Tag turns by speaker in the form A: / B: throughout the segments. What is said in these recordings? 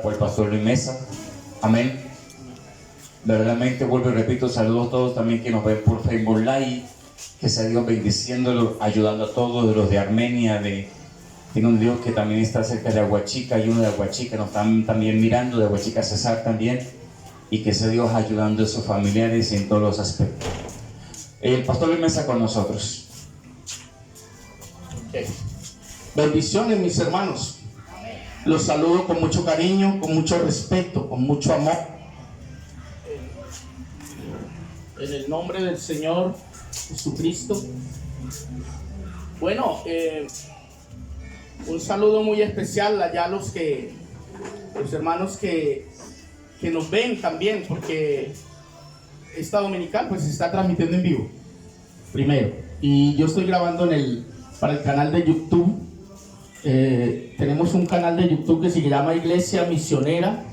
A: Por el pastor Luis Mesa, amén. Verdaderamente vuelvo y repito, saludos a todos también que nos ven por Facebook Live, que sea Dios bendiciéndolo, ayudando a todos los de Armenia, tiene un Dios que también está cerca de Aguachica, y uno de Aguachica nos están también mirando, de Aguachica Cesar también, y que sea Dios ayudando a sus familiares en todos los aspectos. El pastor Luis Mesa con nosotros.
B: Okay. Bendiciones, mis hermanos. Los saludo con mucho cariño, con mucho respeto, con mucho amor. En el nombre del Señor Jesucristo. Bueno, un saludo muy especial allá a los hermanos que nos ven también, porque esta dominical pues se está transmitiendo en vivo, primero. Y yo estoy grabando para el canal de YouTube. Tenemos un canal de YouTube que se llama Iglesia Misionera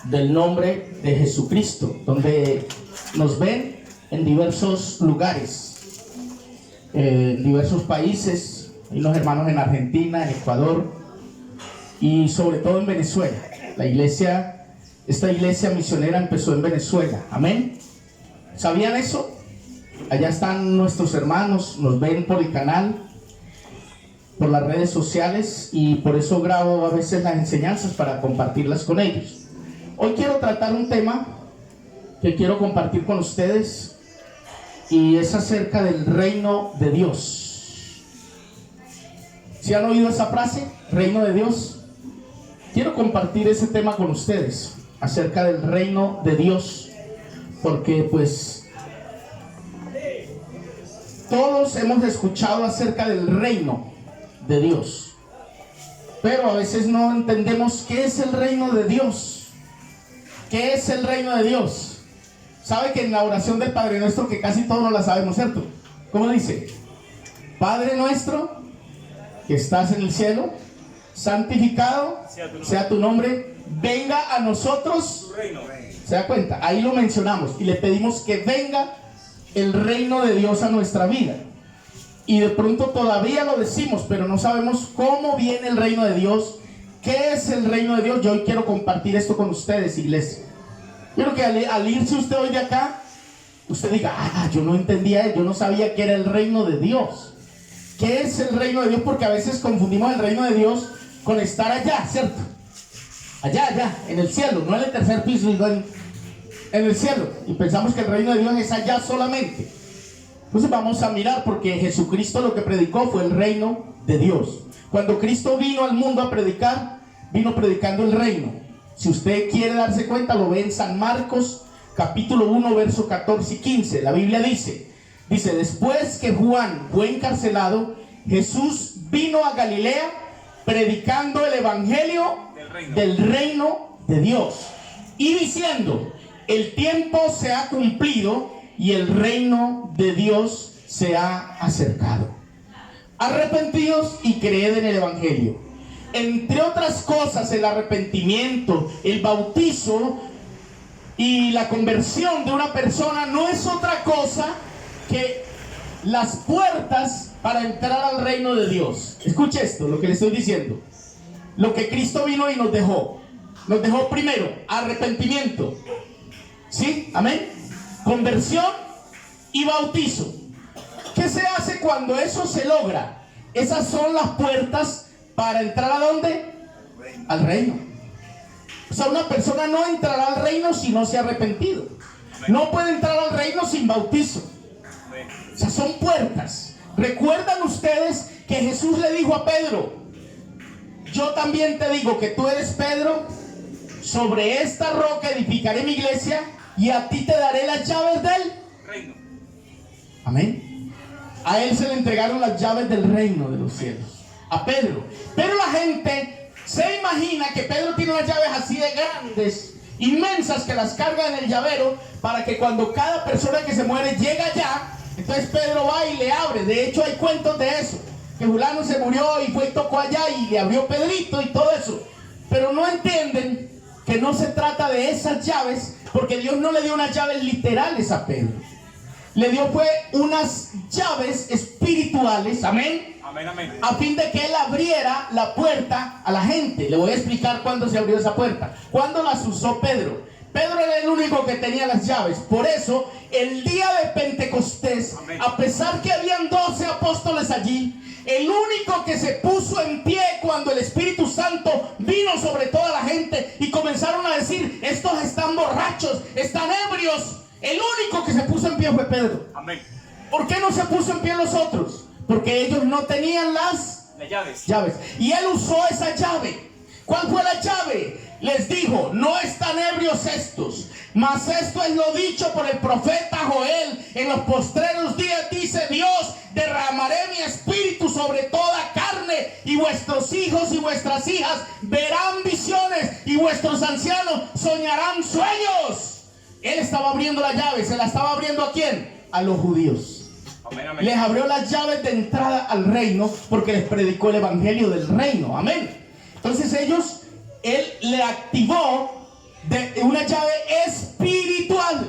B: del Nombre de Jesucristo, donde nos ven en diversos lugares, en diversos países. Hay unos hermanos en Argentina, en Ecuador y sobre todo en Venezuela. Esta iglesia misionera empezó en Venezuela, amén. ¿Sabían eso? Allá están nuestros hermanos, nos ven por el canal, por las redes sociales, y por eso grabo a veces las enseñanzas para compartirlas con ellos. Hoy quiero tratar un tema que quiero compartir con ustedes, y es acerca del reino de Dios. ¿Sí han oído esa frase? Reino de Dios. Quiero compartir ese tema con ustedes, acerca del reino de Dios, porque pues todos hemos escuchado acerca del reino de Dios, pero a veces no entendemos qué es el reino de Dios. ¿Qué es el reino de Dios? Sabe que en la oración del Padre Nuestro, que casi todos no la sabemos, ¿cierto? ¿Cómo dice? Padre nuestro que estás en el cielo, santificado sea tu nombre, venga a nosotros tu reino. ¿Se da cuenta? Ahí lo mencionamos y le pedimos que venga el reino de Dios a nuestra vida. Y de pronto todavía lo decimos, pero no sabemos cómo viene el reino de Dios. ¿Qué es el reino de Dios? Yo hoy quiero compartir esto con ustedes, iglesia. Quiero que al irse usted hoy de acá, usted diga, yo no entendía, yo no sabía qué era el reino de Dios. ¿Qué es el reino de Dios? Porque a veces confundimos el reino de Dios con estar allá, ¿cierto? Allá, en el cielo, no en el tercer piso, sino en el cielo. Y pensamos que el reino de Dios es allá solamente. Entonces vamos a mirar, porque Jesucristo lo que predicó fue el reino de Dios. Cuando Cristo vino al mundo a predicar, vino predicando el reino. Si usted quiere darse cuenta, lo ve en San Marcos, capítulo 1, verso 14 y 15. La Biblia dice, después que Juan fue encarcelado, Jesús vino a Galilea predicando el evangelio del reino de Dios y diciendo, el tiempo se ha cumplido y el reino de Dios se ha acercado. Arrepentidos y creed en el evangelio. Entre otras cosas, el arrepentimiento, el bautizo y la conversión de una persona no es otra cosa que las puertas para entrar al reino de Dios. Escuche esto, lo que le estoy diciendo. Lo que Cristo vino y nos dejó. Nos dejó primero arrepentimiento. ¿Sí? Amén. Conversión y bautizo. ¿Qué se hace cuando eso se logra? Esas son las puertas para entrar ¿a dónde? Al reino. O sea, una persona no entrará al reino si no se ha arrepentido. No puede entrar al reino sin bautizo. O sea, son puertas. ¿Recuerdan ustedes que Jesús le dijo a Pedro, yo también te digo que tú eres Pedro, sobre esta roca edificaré mi iglesia y a ti te daré las llaves del reino? Amén. A él se le entregaron las llaves del reino de los cielos, a Pedro. Pero la gente se imagina que Pedro tiene unas llaves así de grandes, inmensas, que las carga en el llavero para que cuando cada persona que se muere llega allá, entonces Pedro va y le abre. De hecho hay cuentos de eso, que fulano se murió y fue y tocó allá y le abrió Pedrito y todo eso. Pero no entienden que no se trata de esas llaves, porque Dios no le dio unas llaves literales a Pedro. Le dio fue unas llaves espirituales, amén,
A: Amén, amén.
B: A fin de que él abriera la puerta a la gente. Le voy a explicar cuándo se abrió esa puerta. ¿Cuándo las usó Pedro? Pedro era el único que tenía las llaves. Por eso, el día de Pentecostés, amén, a pesar que habían 12 apóstoles allí, el único que se puso en pie cuando el Espíritu Santo vino sobre toda la gente y comenzaron a decir: estos están borrachos, están ebrios. El único que se puso en pie fue Pedro.
A: Amén.
B: ¿Por qué no se puso en pie los otros? Porque ellos no tenían las llaves. Y él usó esa llave. ¿Cuál fue la llave? Les dijo: no están ebrios estos, mas esto es lo dicho por el profeta Joel: en los postreros días dice Dios, derramaré mi espíritu sobre toda carne, y vuestros hijos y vuestras hijas verán visiones, y vuestros ancianos soñarán sueños. Él estaba abriendo la llave. ¿Se la estaba abriendo a quién? A los judíos.
A: Amén, amén.
B: Les abrió las llaves de entrada al reino porque les predicó el evangelio del reino. Amén. Entonces él le activó de una llave espiritual.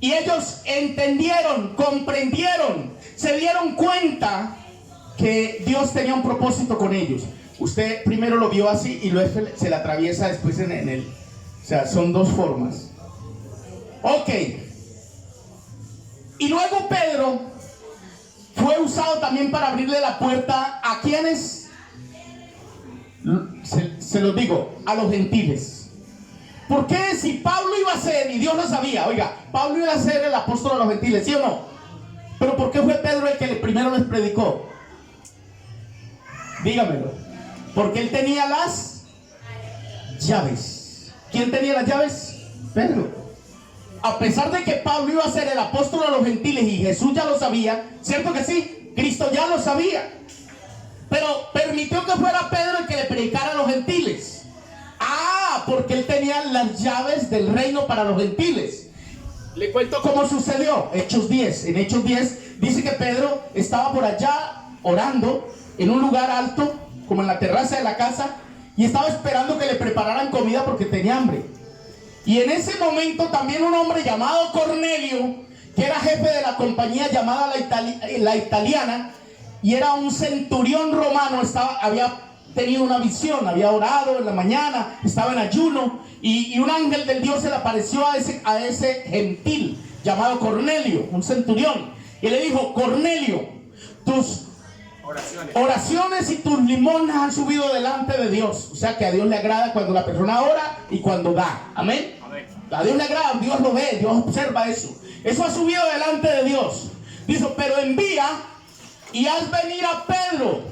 B: Y ellos entendieron, comprendieron, se dieron cuenta que Dios tenía un propósito con ellos. Usted primero lo vio así y luego se le atraviesa después en el... O sea, son dos formas. Ok. Y luego Pedro fue usado también para abrirle la puerta ¿a quiénes? Se los digo, a los gentiles. ¿Por qué si Pablo iba a ser, y Dios lo sabía, oiga, Pablo iba a ser el apóstol a los gentiles, ¿sí o no? Pero ¿por qué fue Pedro el que primero les predicó? Dígamelo. Porque él tenía las llaves. ¿Quién tenía las llaves? Pedro. A pesar de que Pablo iba a ser el apóstol a los gentiles y Jesús ya lo sabía, ¿cierto que sí? Cristo ya lo sabía. Pero permitió que fuera Pedro el que le predicara a los gentiles. Porque él tenía las llaves del reino para los gentiles. Le cuento cómo sucedió. Hechos 10. En Hechos 10 dice que Pedro estaba por allá orando en un lugar alto, como en la terraza de la casa, y estaba esperando que le prepararan comida porque tenía hambre. Y en ese momento también un hombre llamado Cornelio, que era jefe de la compañía llamada la Italiana, y era un centurión romano, había tenido una visión, había orado en la mañana, estaba en ayuno, y un ángel del Dios se le apareció a ese gentil llamado Cornelio, un centurión, y le dijo: Cornelio, tus oraciones y tus limosnas han subido delante de Dios. O sea que a Dios le agrada cuando la persona ora y cuando da. Amén. Amén. A Dios le agrada, Dios lo ve, Dios observa eso. Eso ha subido delante de Dios. Dice: pero envía y haz venir a Pedro.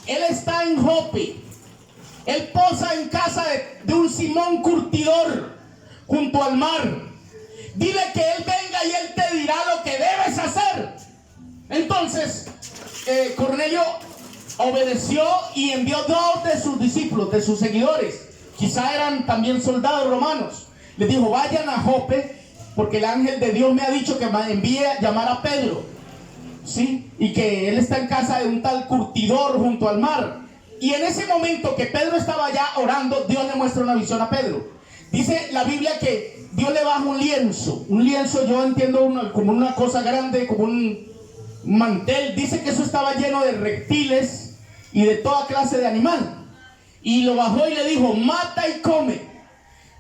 B: Él está en Jope. Él posa en casa de un Simón curtidor junto al mar. Dile que él venga y él te dirá lo que debes hacer. Entonces Cornelio obedeció y envió 2 de sus discípulos, de sus seguidores. Quizá eran también soldados romanos. Les dijo: vayan a Jope, porque el ángel de Dios me ha dicho que me envíe a llamar a Pedro, ¿sí? Y que él está en casa de un tal curtidor junto al mar. Y en ese momento que Pedro estaba allá orando, Dios le muestra una visión a Pedro. Dice la Biblia que Dios le baja un lienzo. Un lienzo, yo entiendo como una cosa grande, como un mantel. Dice que eso estaba lleno de reptiles y de toda clase de animal. Y lo bajó y le dijo: mata y come.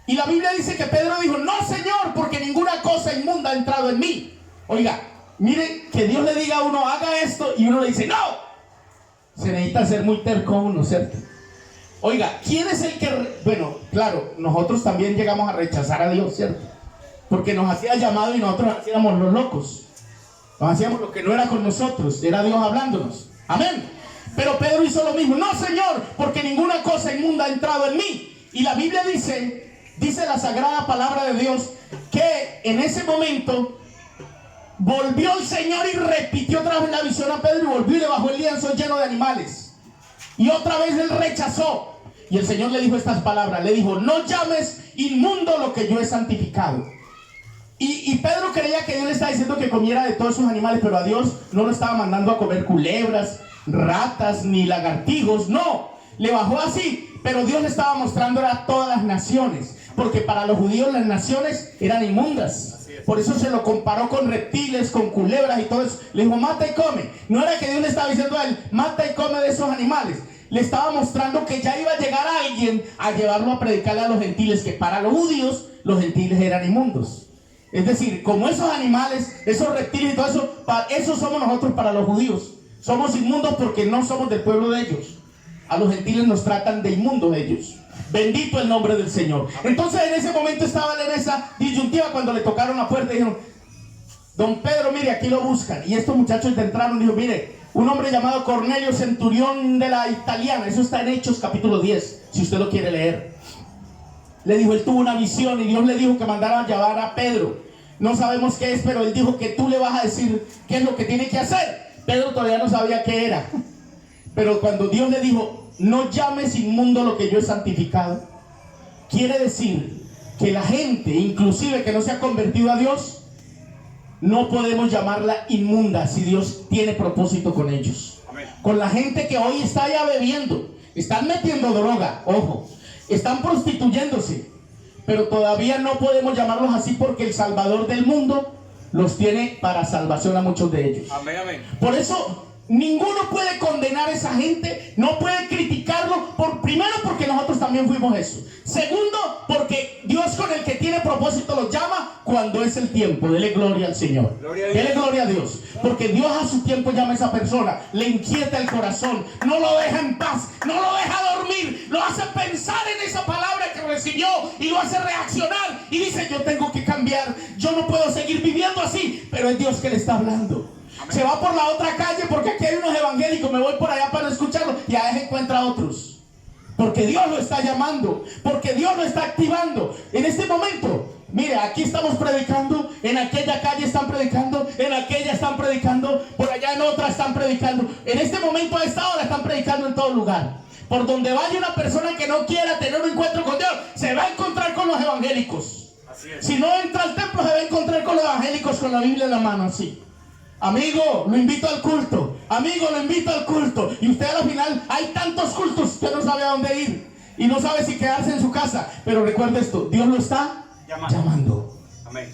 B: Y la Biblia dice que Pedro dijo: no, Señor, porque ninguna cosa inmunda ha entrado en mí. Oiga, mire, que Dios le diga a uno: haga esto, y uno le dice: no. Se necesita ser muy terco uno, ¿cierto? Oiga, ¿quién es el que... Bueno, claro, nosotros también llegamos a rechazar a Dios, ¿cierto? Porque nos hacía llamado y nosotros hacíamos los locos. Nos hacíamos lo que no era con nosotros, era Dios hablándonos. Amén. Pero Pedro hizo lo mismo: no, Señor, porque ninguna cosa inmunda ha entrado en mí. Y la Biblia dice la sagrada palabra de Dios, que en ese momento volvió el Señor y repitió otra vez la visión a Pedro, y volvió y le bajó el lienzo lleno de animales. Y otra vez él rechazó. Y el Señor le dijo estas palabras, le dijo: no llames inmundo lo que yo he santificado. Y Pedro creía que Dios le estaba diciendo que comiera de todos sus animales, pero a Dios no lo estaba mandando a comer culebras, ratas, ni lagartijos. No, le bajó así, pero Dios le estaba mostrando a todas las naciones. porque para los judíos las naciones eran inmundas. Por eso se lo comparó con reptiles, con culebras y todo eso. Le dijo, mata y come. No era que Dios le estaba diciendo a él, mata y come de esos animales. Le estaba mostrando que ya iba a llegar alguien a llevarlo a predicarle a los gentiles, que para los judíos los gentiles eran inmundos. Es decir, como esos animales, esos reptiles y todo eso, eso somos nosotros para los judíos. Somos inmundos porque no somos del pueblo de ellos. A los gentiles nos tratan de inmundos ellos. Bendito el nombre del Señor. Entonces en ese momento estaba en esa disyuntiva cuando le tocaron la puerta y dijeron, don Pedro, mire, aquí lo buscan. Y estos muchachos entraron y dijo, mire, un hombre llamado Cornelio, centurión de la italiana, eso está en Hechos capítulo 10, si usted lo quiere leer. Le dijo, él tuvo una visión y Dios le dijo que mandara a llamar a Pedro. No sabemos qué es, pero él dijo que tú le vas a decir qué es lo que tiene que hacer. Pedro todavía no sabía qué era. Pero cuando Dios le dijo, no llames inmundo lo que yo he santificado, quiere decir que la gente, inclusive que no se ha convertido a Dios, no podemos llamarla inmunda si Dios tiene propósito con ellos. Amén. Con la gente que hoy está ya bebiendo, están metiendo droga, ojo, están prostituyéndose, pero todavía no podemos llamarlos así porque el Salvador del mundo los tiene para salvación a muchos de ellos. Amén, amén. Por eso ninguno puede condenar a esa gente, no puede criticarlo, primero porque nosotros también fuimos eso. Segundo, porque Dios con el que tiene propósito los llama cuando es el tiempo. Dele gloria al Señor. Dele gloria a Dios. Porque Dios a su tiempo llama a esa persona, le inquieta el corazón, no lo deja en paz, no lo deja dormir, lo hace pensar en esa palabra que recibió y lo hace reaccionar y dice, yo tengo que cambiar, yo no puedo seguir viviendo así, pero es Dios que le está hablando. Amén. Se va por la otra calle porque aquí hay unos evangélicos, me voy por allá para escucharlo y a veces encuentra a otros. Porque Dios lo está llamando, porque Dios lo está activando. En este momento, mire, aquí estamos predicando, en aquella calle están predicando, en aquella están predicando, por allá en otra están predicando. En este momento, a esta hora, están predicando en todo lugar. Por donde vaya una persona que no quiera tener un encuentro con Dios, se va a encontrar con los evangélicos. Así es. Si no entra al templo, se va a encontrar con los evangélicos con la Biblia en la mano, así. Amigo, lo invito al culto. Amigo, lo invito al culto. Y usted al final, hay tantos cultos, usted no sabe a dónde ir. Y no sabe si quedarse en su casa. Pero recuerde esto, Dios lo está llamando. Amén.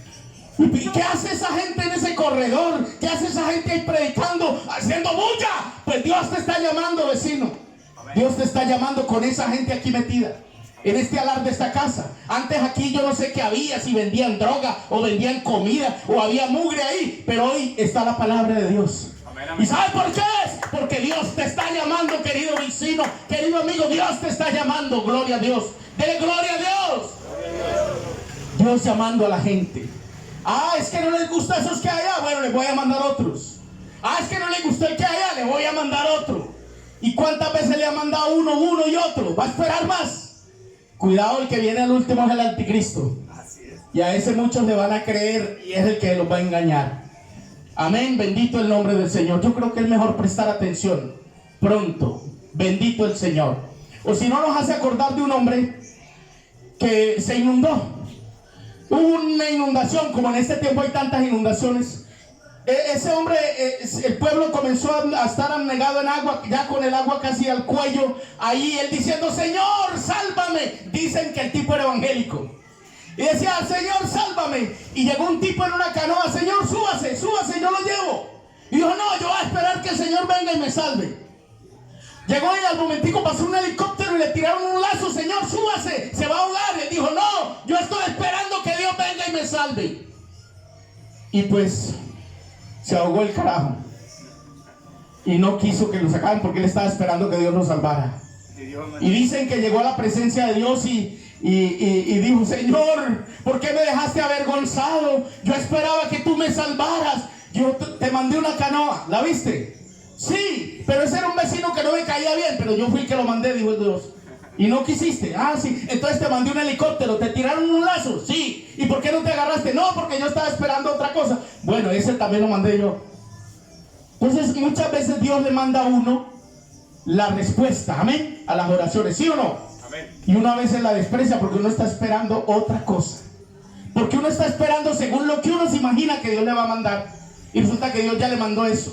B: ¿Y qué hace esa gente en ese corredor? ¿Qué hace esa gente ahí predicando, haciendo bulla? Pues Dios te está llamando, vecino. Amén. Dios te está llamando con esa gente aquí metida. En este alar de esta casa. Antes aquí yo no sé qué había, si vendían droga o vendían comida o había mugre ahí, pero hoy está la palabra de Dios. Amén, amén. ¿Y sabes por qué es? Porque Dios te está llamando, querido vecino, querido amigo. Dios te está llamando, gloria a Dios. Dele gloria a Dios. Dios llamando a la gente. Ah, es que no les gusta esos que hay allá, bueno, les voy a mandar otros. Ah, es que no les gustó el que hay allá, le voy a mandar otro. ¿Y cuántas veces le ha mandado uno y otro? ¿Va a esperar más? Cuidado, el que viene al último es el anticristo. Así es. Y a ese muchos le van a creer y es el que los va a engañar. Amén, bendito el nombre del Señor. Yo creo que es mejor prestar atención pronto. Bendito el Señor. O si no, nos hace acordar de un hombre que se inundó. Hubo una inundación, como en este tiempo hay tantas inundaciones. Ese hombre, el pueblo comenzó a estar anegado en agua, ya con el agua casi al cuello, ahí él diciendo, Señor, sálvame. Dicen que el tipo era evangélico. Y decía, Señor, sálvame. Y llegó un tipo en una canoa, Señor, súbase, yo lo llevo. Y dijo, no, yo voy a esperar que el Señor venga y me salve. Llegó y al momentico pasó un helicóptero y le tiraron un lazo, Señor, súbase, se va a ahogar. Y él dijo, no, yo estoy esperando que Dios venga y me salve. Y pues se ahogó el carajo y no quiso que lo sacaran porque él estaba esperando que Dios lo salvara. Y dicen que llegó a la presencia de Dios y dijo, Señor, ¿por qué me dejaste avergonzado? Yo esperaba que tú me salvaras. Yo te mandé una canoa, ¿la viste? Sí, pero ese era un vecino que no me caía bien, pero yo fui el que lo mandé, dijo el Dios. Y no quisiste. Ah, sí. Entonces te mandé un helicóptero. ¿Te tiraron un lazo? Sí. ¿Y por qué no te agarraste? No, porque yo estaba esperando otra cosa. Bueno, ese también lo mandé yo. Entonces muchas veces Dios le manda a uno la respuesta, amén, a las oraciones, ¿sí o no? Amén. Y uno a veces la desprecia porque uno está esperando otra cosa. Porque uno está esperando según lo que uno se imagina que Dios le va a mandar. Y resulta que Dios ya le mandó eso.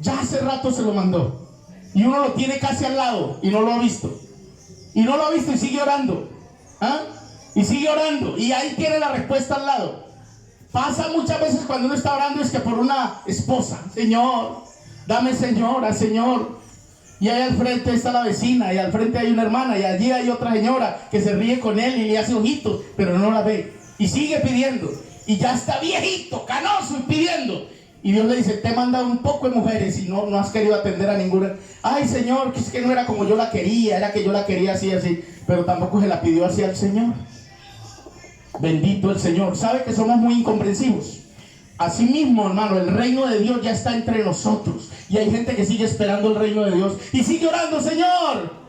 B: Ya hace rato se lo mandó. Y uno lo tiene casi al lado y no lo ha visto. Y no lo ha visto y sigue orando. ¿Ah? Y sigue orando. Y ahí tiene la respuesta al lado. Pasa muchas veces cuando uno está orando es que por una esposa. Señor, dame señora, Señor. Y ahí al frente está la vecina. Y al frente hay una hermana. Y allí hay otra señora que se ríe con él y le hace ojitos. Pero no la ve. Y sigue pidiendo. Y ya está viejito, canoso y pidiendo. Y Dios le dice, te he mandado un poco de mujeres y no has querido atender a ninguna. Ay, Señor, que es que no era como yo la quería, era que yo la quería así, así. Pero tampoco se la pidió así al Señor. Bendito el Señor. ¿Sabe que somos muy incomprensivos? Asimismo, hermano, el reino de Dios ya está entre nosotros. Y hay gente que sigue esperando el reino de Dios y sigue orando, Señor,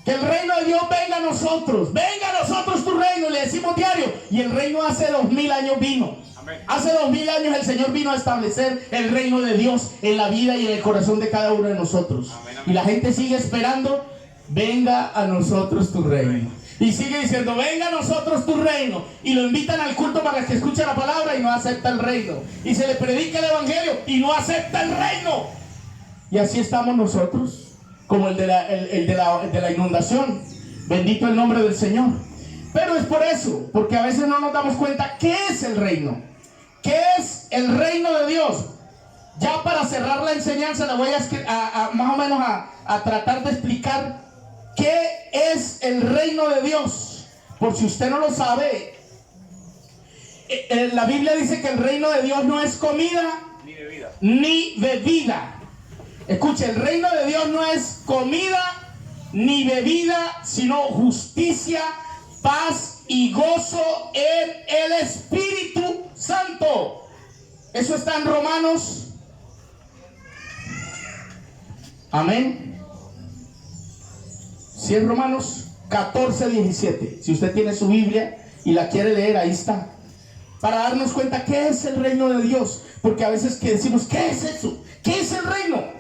B: que el reino de Dios venga a nosotros. Venga a nosotros tu reino. Le decimos diario. Y el reino hace 2000 años vino. Hace 2000 años el Señor vino a establecer el reino de Dios en la vida y en el corazón de cada uno de nosotros. Y la gente sigue esperando, venga a nosotros tu reino. Y sigue diciendo, venga a nosotros tu reino. Y lo invitan al culto para que escuche la palabra y no acepta el reino. Y se le predica el evangelio y no acepta el reino. Y así estamos nosotros, como el de la inundación. Bendito el nombre del Señor. Pero es por eso, porque a veces no nos damos cuenta qué es el reino. ¿Qué es el reino de Dios? Ya para cerrar la enseñanza, le voy a más o menos a tratar de explicar qué es el reino de Dios. Por si usted no lo sabe, la Biblia dice que el reino de Dios no es comida ni bebida. Escuche, el reino de Dios no es comida ni bebida, sino justicia, paz y gozo en el Espíritu Santo. Eso está en Romanos. Amén. Si es Romanos 14:17. Si usted tiene su Biblia y la quiere leer, ahí está. Para darnos cuenta qué es el reino de Dios. Porque a veces que decimos, ¿qué es eso? ¿Qué es el reino?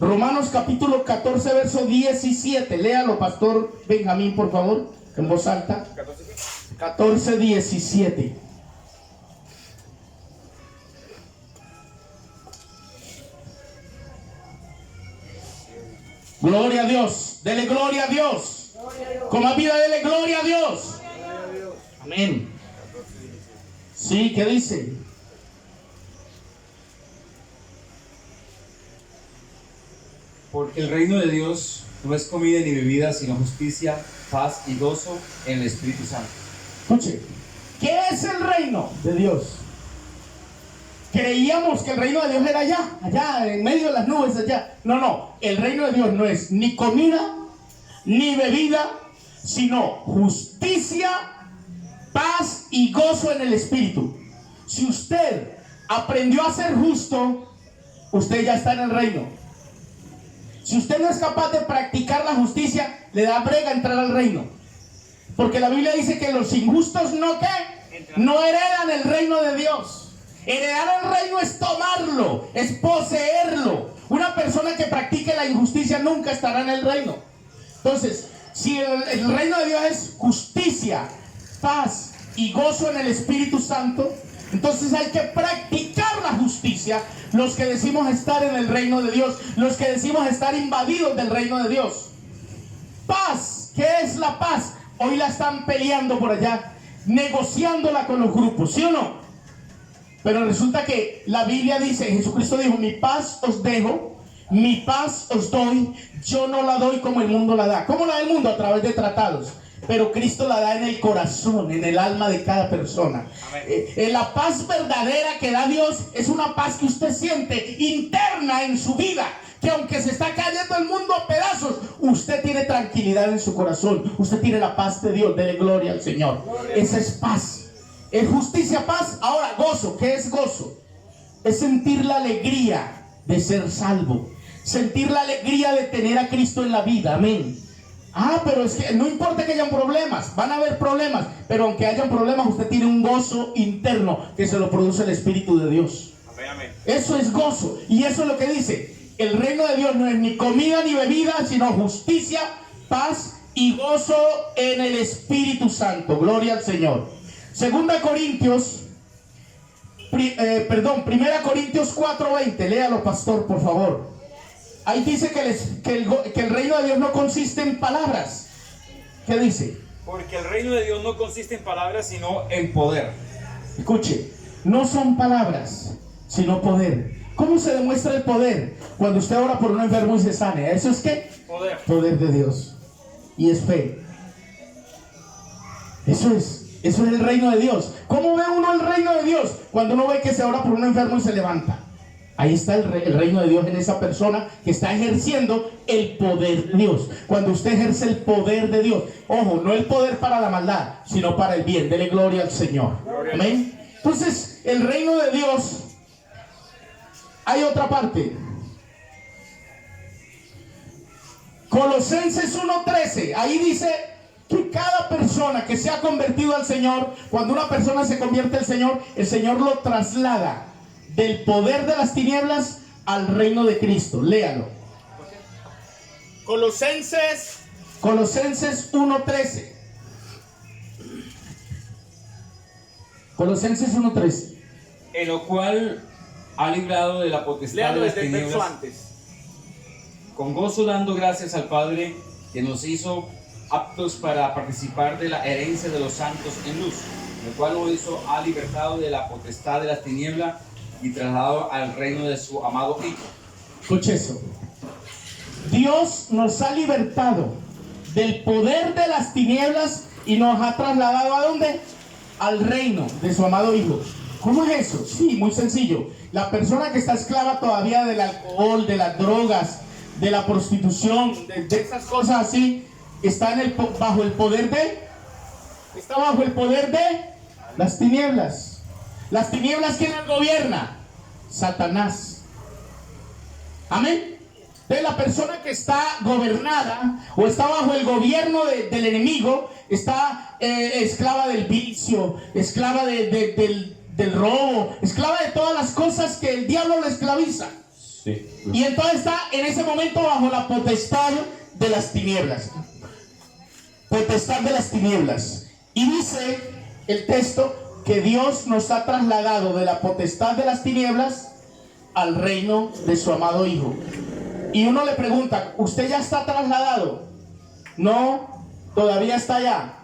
B: Romanos capítulo 14, verso 17. Léalo, pastor Benjamín, por favor, en voz alta. 14:17. Gloria a Dios. Dele gloria a Dios. Con más vida, dele gloria a Dios. Amén. Sí, ¿qué dice?
C: Porque el reino de Dios no es comida ni bebida, sino justicia, paz y gozo en el Espíritu Santo.
B: Escuche, ¿qué es el reino de Dios? Creíamos que el reino de Dios era allá, en medio de las nubes, allá. No, el reino de Dios no es ni comida, ni bebida, sino justicia, paz y gozo en el Espíritu. Si usted aprendió a ser justo, usted ya está en el reino. Si usted no es capaz de practicar la justicia, le da brega entrar al reino. Porque la Biblia dice que los injustos no heredan el reino de Dios. Heredar el reino es tomarlo, es poseerlo. Una persona que practique la injusticia nunca estará en el reino. Entonces, si el reino de Dios es justicia, paz y gozo en el Espíritu Santo, entonces hay que practicar la justicia. Los que decimos estar en el reino de Dios, los que decimos estar invadidos del reino de Dios. Paz, ¿qué es la paz? Hoy la están peleando por allá, negociándola con los grupos, ¿sí o no? Pero resulta que la Biblia dice, Jesucristo dijo, mi paz os dejo, mi paz os doy, yo no la doy como el mundo la da. ¿Cómo la da el mundo? A través de tratados. Pero Cristo la da en el corazón, en el alma de cada persona. La paz verdadera que da Dios es una paz que usted siente interna en su vida. Que aunque se está cayendo el mundo a pedazos, usted tiene tranquilidad en su corazón. Usted tiene la paz de Dios. Dele gloria al Señor. Esa es paz. Es justicia, paz. Ahora, gozo. ¿Qué es gozo? Es sentir la alegría de ser salvo. Sentir la alegría de tener a Cristo en la vida. Amén. Pero es que no importa que hayan problemas, van a haber problemas, pero aunque hayan problemas, usted tiene un gozo interno que se lo produce el Espíritu de Dios. Amén, amén. Eso es gozo, y eso es lo que dice: el reino de Dios no es ni comida ni bebida, sino justicia, paz y gozo en el Espíritu Santo. Gloria al Señor. Primera Corintios 4:20. Léalo, pastor, por favor. Ahí dice que el reino de Dios no consiste en palabras. ¿Qué dice?
C: Porque el reino de Dios no consiste en palabras, sino en poder.
B: Escuche, no son palabras, sino poder. ¿Cómo se demuestra el poder? Cuando usted ora por un enfermo y se sane. ¿Eso es qué?
C: Poder.
B: Poder de Dios. Y es fe. Eso es el reino de Dios. ¿Cómo ve uno el reino de Dios? Cuando uno ve que se ora por un enfermo y se levanta. Ahí está el reino de Dios en esa persona que está ejerciendo el poder de Dios. Cuando usted ejerce el poder de Dios, ojo, no el poder para la maldad, sino para el bien. Dele gloria al Señor. Amén. Entonces, el reino de Dios, hay otra parte. Colosenses 1:13, ahí dice que cada persona que se ha convertido al Señor, cuando una persona se convierte al Señor, el Señor lo traslada del poder de las tinieblas al reino de Cristo. Léalo. Colosenses 1:13. Colosenses 1:13.
C: En lo cual ha librado de la potestad de las tinieblas, con gozo dando gracias al Padre que nos hizo aptos para participar de la herencia de los santos en luz, el cual nos ha libertado de la potestad de las tinieblas y trasladado al reino de su amado Hijo.
B: Escuche eso. Dios nos ha libertado del poder de las tinieblas y nos ha trasladado ¿a dónde? Al reino de su amado Hijo. ¿Cómo es eso? Sí, muy sencillo. La persona que está esclava todavía del alcohol, de las drogas, de la prostitución, de esas cosas así, está bajo el poder de las tinieblas. Las tinieblas, ¿quién las gobierna? Satanás. Amén. Entonces la persona que está gobernada o está bajo el gobierno del enemigo está esclava del vicio, esclava del robo, esclava de todas las cosas que el diablo le esclaviza.
A: Sí.
B: Y entonces está en ese momento bajo la potestad de las tinieblas. Potestad de las tinieblas. Y dice el texto que Dios nos ha trasladado de la potestad de las tinieblas al reino de su amado Hijo. Y uno le pregunta, ¿usted ya está trasladado? No, todavía está allá.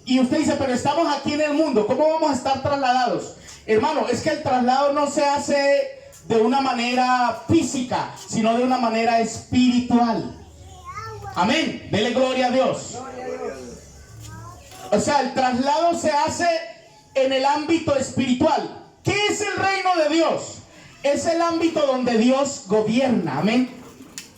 B: Y usted dice, pero estamos aquí en el mundo, ¿cómo vamos a estar trasladados? Hermano, es que el traslado no se hace de una manera física, sino de una manera espiritual. Amén, dele gloria a Dios. O sea, el traslado se hace en el ámbito espiritual. ¿Qué es el reino de Dios? Es el ámbito donde Dios gobierna. Amén.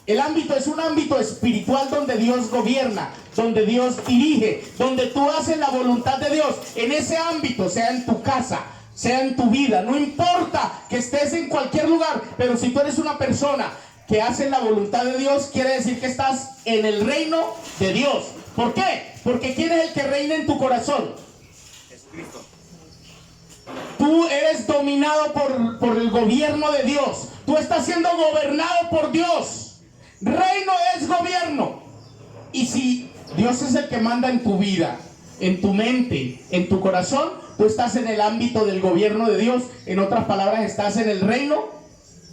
B: El ámbito es un ámbito espiritual donde Dios gobierna, donde Dios dirige, donde tú haces la voluntad de Dios. En ese ámbito, sea en tu casa, sea en tu vida, no importa que estés en cualquier lugar, pero si tú eres una persona que hace la voluntad de Dios, quiere decir que estás en el reino de Dios. ¿Por qué? Porque ¿quién es el que reina en tu corazón?
C: Jesucristo.
B: Tú eres dominado por el gobierno de Dios. Tú estás siendo gobernado por Dios. Reino es gobierno. Y si Dios es el que manda en tu vida, en tu mente, en tu corazón, tú estás en el ámbito del gobierno de Dios. En otras palabras, estás en el reino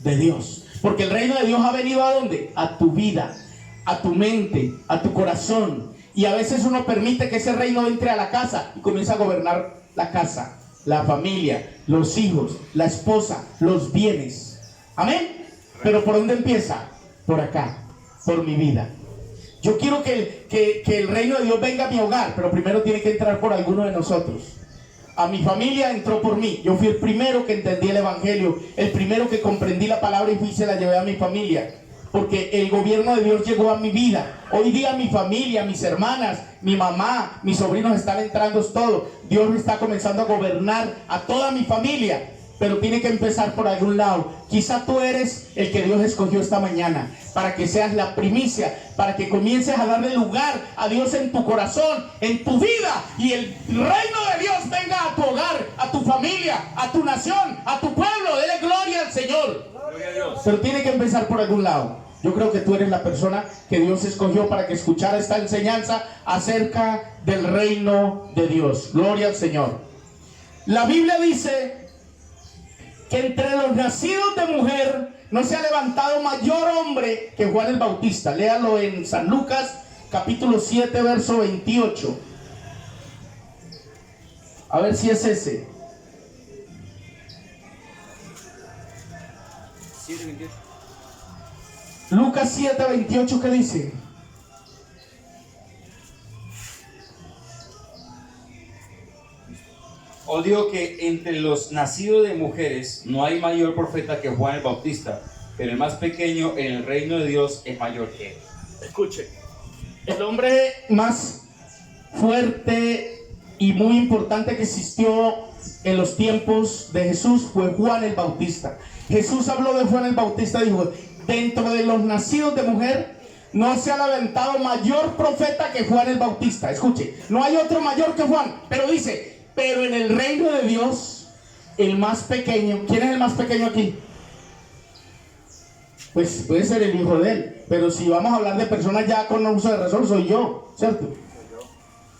B: de Dios. Porque el reino de Dios ha venido ¿a dónde? A tu vida, a tu mente, a tu corazón. Y a veces uno permite que ese reino entre a la casa y comienza a gobernar la casa, la familia, los hijos, la esposa, los bienes. Amén. Pero ¿por dónde empieza? Por acá, por mi vida. Yo quiero que el reino de Dios venga a mi hogar, pero primero tiene que entrar por alguno de nosotros. A mi familia entró por mí. Yo fui el primero que entendí el evangelio, el primero que comprendí la palabra y fui y se la llevé a mi familia. Porque el gobierno de Dios llegó a mi vida. Hoy día mi familia, mis hermanas, mi mamá, mis sobrinos están entrando todo. Dios está comenzando a gobernar a toda mi familia. Pero tiene que empezar por algún lado. Quizá tú eres el que Dios escogió esta mañana para que seas la primicia, para que comiences a darle lugar a Dios en tu corazón, en tu vida, y el reino de Dios venga a tu hogar, a tu familia, a tu nación, a tu pueblo. Dele gloria al Señor.
C: Gloria a Dios.
B: Pero tiene que empezar por algún lado. Yo creo que tú eres la persona que Dios escogió para que escuchara esta enseñanza acerca del reino de Dios. Gloria al Señor. La Biblia dice que entre los nacidos de mujer no se ha levantado mayor hombre que Juan el Bautista. Léalo en San Lucas capítulo 7, verso 28. A ver si es ese.
C: 7:28.
B: Lucas 7, 28, ¿qué dice?
C: Os digo que entre los nacidos de mujeres no hay mayor profeta que Juan el Bautista, pero el más pequeño en el reino de Dios es mayor que él.
B: Escuche, el hombre más fuerte y muy importante que existió en los tiempos de Jesús fue Juan el Bautista. Jesús habló de Juan el Bautista, dijo: dentro de los nacidos de mujer no se ha levantado mayor profeta que Juan el Bautista. Escuche, no hay otro mayor que Juan, pero dice, pero en el reino de Dios, el más pequeño. ¿Quién es el más pequeño aquí? Pues puede ser el hijo de él, pero si vamos a hablar de personas ya con uso de razón, soy yo, ¿cierto?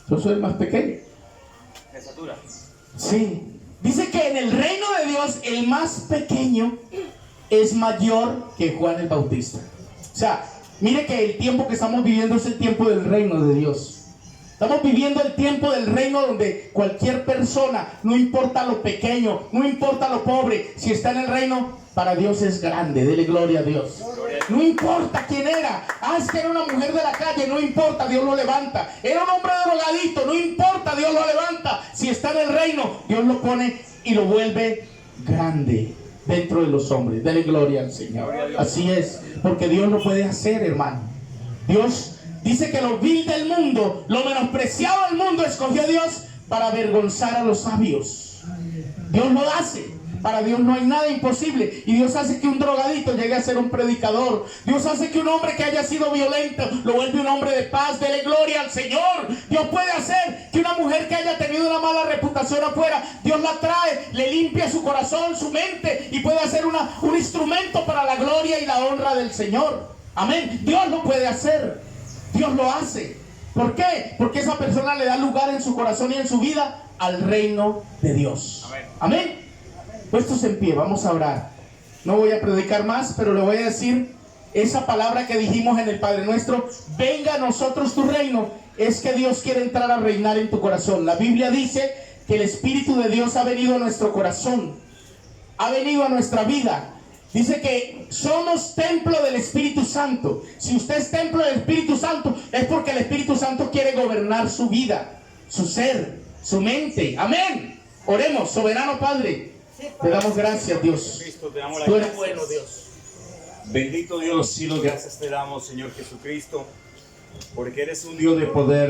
B: Yo soy el más pequeño.
C: Estatura.
B: Sí. Dice que en el reino de Dios el más pequeño es mayor que Juan el Bautista. O sea, mire que el tiempo que estamos viviendo es el tiempo del reino de Dios. Estamos viviendo el tiempo del reino donde cualquier persona, no importa lo pequeño, no importa lo pobre, si está en el reino, para Dios es grande. Dele gloria a Dios. No importa quién era. Es que era una mujer de la calle, no importa, Dios lo levanta. Era un hombre drogadito, no importa, Dios lo levanta. Si está en el reino, Dios lo pone y lo vuelve grande dentro de los hombres. Dele gloria al Señor. Así es, porque Dios lo puede hacer, hermano. Dios dice que lo vil del mundo, lo menospreciado del mundo, escogió a Dios para avergonzar a los sabios. Dios lo hace. Para Dios no hay nada imposible. Y Dios hace que un drogadito llegue a ser un predicador. Dios hace que un hombre que haya sido violento lo vuelve un hombre de paz. Dele gloria al Señor. Dios puede hacer que una mujer que haya tenido una mala reputación afuera, Dios la trae, le limpia su corazón, su mente, y puede hacer un instrumento para la gloria y la honra del Señor. Amén. Dios lo puede hacer. Dios lo hace. ¿Por qué? Porque esa persona le da lugar en su corazón y en su vida al reino de Dios. Amén. Amén. Puestos en pie, vamos a orar. No voy a predicar más, pero le voy a decir esa palabra que dijimos en el Padre Nuestro: venga a nosotros tu reino. Es que Dios quiere entrar a reinar en tu corazón. La Biblia dice que el Espíritu de Dios ha venido a nuestro corazón, ha venido a nuestra vida. Dice que somos templo del Espíritu Santo. Si usted es templo del Espíritu Santo, es porque el Espíritu Santo quiere gobernar su vida, su ser, su mente. Amén. Oremos. Soberano Padre, te damos gracias, Dios.
D: Cristo, te damos la
B: Tú eres
D: gracias.
B: bueno, Dios.
D: Bendito Dios, sí, gracias te damos, Señor Jesucristo, porque eres un Dios de poder.